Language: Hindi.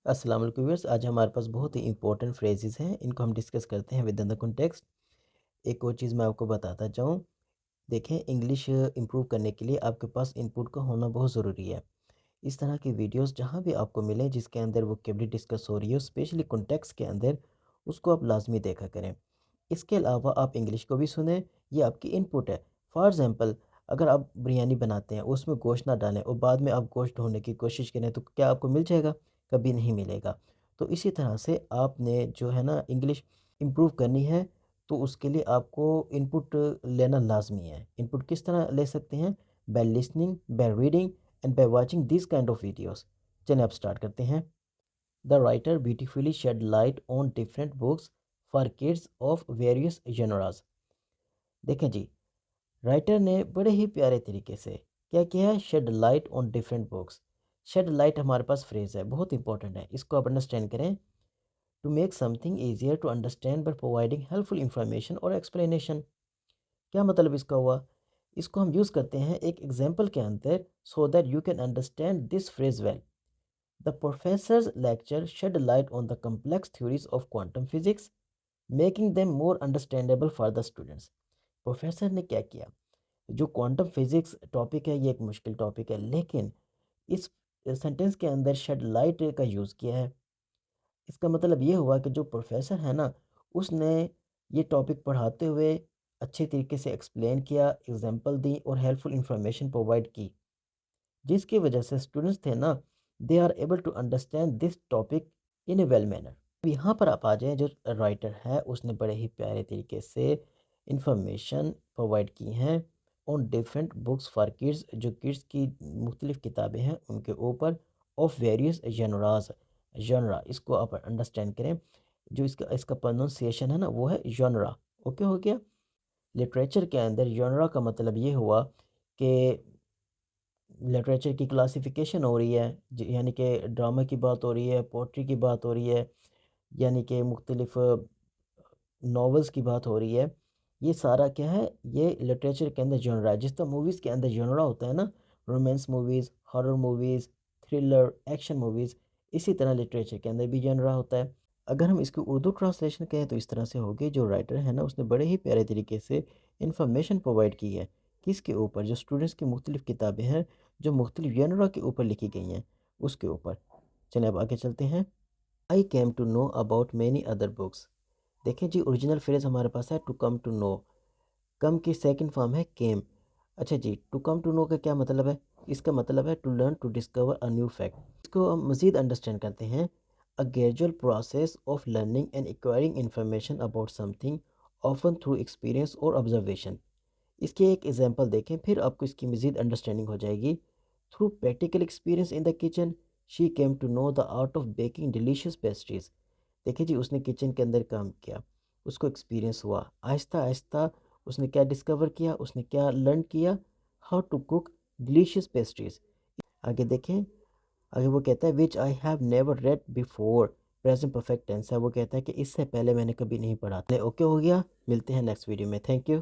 अस्सलाम वालेकुम व्यूअर्स। आज हमारे पास बहुत ही इंपॉर्टेंट फ्रेजेस हैं, इनको हम डिस्कस करते हैं विद इन द कॉन्टेक्स्ट। एक और चीज़ मैं आपको बताता जाऊँ। देखें, इंग्लिश इंप्रूव करने के लिए आपके पास इनपुट का होना बहुत ज़रूरी है। इस तरह की वीडियोस जहाँ भी आपको मिलें जिसके अंदर वोकेबलरी डिस्कस हो रही हो, स्पेशली कॉन्टेक्स्ट के अंदर, उसको आप लाजमी देखा करें। इसके अलावा आप इंग्लिश को भी सुनें, ये आपकी इनपुट है। फॉर एग्ज़ाम्पल, अगर आप बिरयानी बनाते हैं, उसमें गोश्त ना डालें और बाद में आप गोश्त ढूँढने की कोशिश करें, तो क्या आपको मिल जाएगा? कभी नहीं मिलेगा। तो इसी तरह से आपने जो है ना इंग्लिश इम्प्रूव करनी है, तो उसके लिए आपको इनपुट लेना लाज़मी है। इनपुट किस तरह ले सकते हैं? By listening, by reading and by watching this kind of videos. चलिए अब स्टार्ट करते हैं। The writer beautifully shed light on different books for kids of various genres। देखें जी, राइटर ने बड़े ही प्यारे तरीके से क्या किया है? Shed light on different books. Shed light हमारे पास फ्रेज है, बहुत इंपॉर्टेंट है, इसको आप अंडरस्टैंड करें। To make something easier to understand by providing helpful information और एक्सप्लेनेशन। क्या मतलब इसका हुआ? इसको हम यूज़ करते हैं एक एग्जाम्पल के अंदर, so that you can understand this phrase well. The professor's lecture shed light on the complex theories of quantum physics, making them more understandable for the students। Professor ने क्या किया? जो क्वांटम फिजिक्स टॉपिक है, ये एक मुश्किल टॉपिक है, लेकिन इस सेंटेंस के अंदर शेड लाइट का यूज़ किया है। इसका मतलब ये हुआ कि जो प्रोफेसर है ना, उसने ये टॉपिक पढ़ाते हुए अच्छे तरीके से एक्सप्लेन किया, एग्जाम्पल दी और हेल्पफुल इंफॉर्मेशन प्रोवाइड की, जिसकी वजह से स्टूडेंट्स थे ना, they are able to understand this topic in a well manner. अब यहाँ पर आप आ जाएँ, जो राइटर है उसने बड़े ही प्यारे तरीके से इंफॉर्मेशन प्रोवाइड की हैं on different books for kids, जो किड्स की मुख्तलिफ़ किताबें हैं उनके ऊपर, ऑफ वेरियस जनराज। जनरा, इसको आप अंडरस्टैंड करें, जो इसका इसका प्रोनाउंसिएशन है ना, वो है जनरा। ओके हो गया। लिटरेचर के अंदर जनरा का मतलब ये हुआ कि लिटरेचर की क्लासिफिकेशन हो रही है, यानी कि ड्रामा की बात हो रही है, पोट्री की बात हो रही है, यानी कि मुख्तलिफ़ नॉवेल्स की बात हो रही है। ये सारा क्या है? ये लिटरेचर के अंदर जॉनरा है। जिस तरह मूवीज़ के अंदर जॉनरा होता है ना, romance movies, horror movies, thriller, action movies, इसी तरह लिटरेचर के अंदर भी जॉनरा होता है। अगर हम इसकी उर्दू ट्रांसलेशन कहें तो इस तरह से होगी, जो राइटर है ना उसने बड़े ही प्यारे तरीके से इन्फॉर्मेशन प्रोवाइड की है। किसके ऊपर? जो स्टूडेंट्स की मुख्तलिफ़ किताबें हैं, जो मुख्तलिफ़ जॉनरा के ऊपर लिखी गई हैं, उसके ऊपर। चलिए अब आगे चलते हैं। I came to know about many other books. देखें जी, ओरिजिनल फ्रेज हमारे पास है to come to know. Come की सेकंड फॉर्म है केम। अच्छा जी, टू कम टू नो का क्या मतलब है? इसका मतलब है to learn, to discover a new fact. इसको हम मज़ीद अंडरस्टैंड करते हैं। A gradual process of learning and acquiring information about something, often through experience और ऑब्जर्वेशन। इसके एक एग्जांपल देखें, फिर आपको इसकी मज़ीद अंडरस्टैंडिंग हो जाएगी। Through practical experience in the kitchen, she came to know the art of baking delicious pastries. देखिए जी, उसने किचन के अंदर काम किया, उसको एक्सपीरियंस हुआ, आहिस्ता आहिस्ता उसने क्या डिस्कवर किया, उसने क्या लर्न किया? How to cook delicious pastries. आगे देखें, आगे वो कहता है which I have never read before. Present perfect tense है, वो कहता है कि इससे पहले मैंने कभी नहीं पढ़ा। ओके हो गया। मिलते हैं नेक्स्ट वीडियो में। Thank you.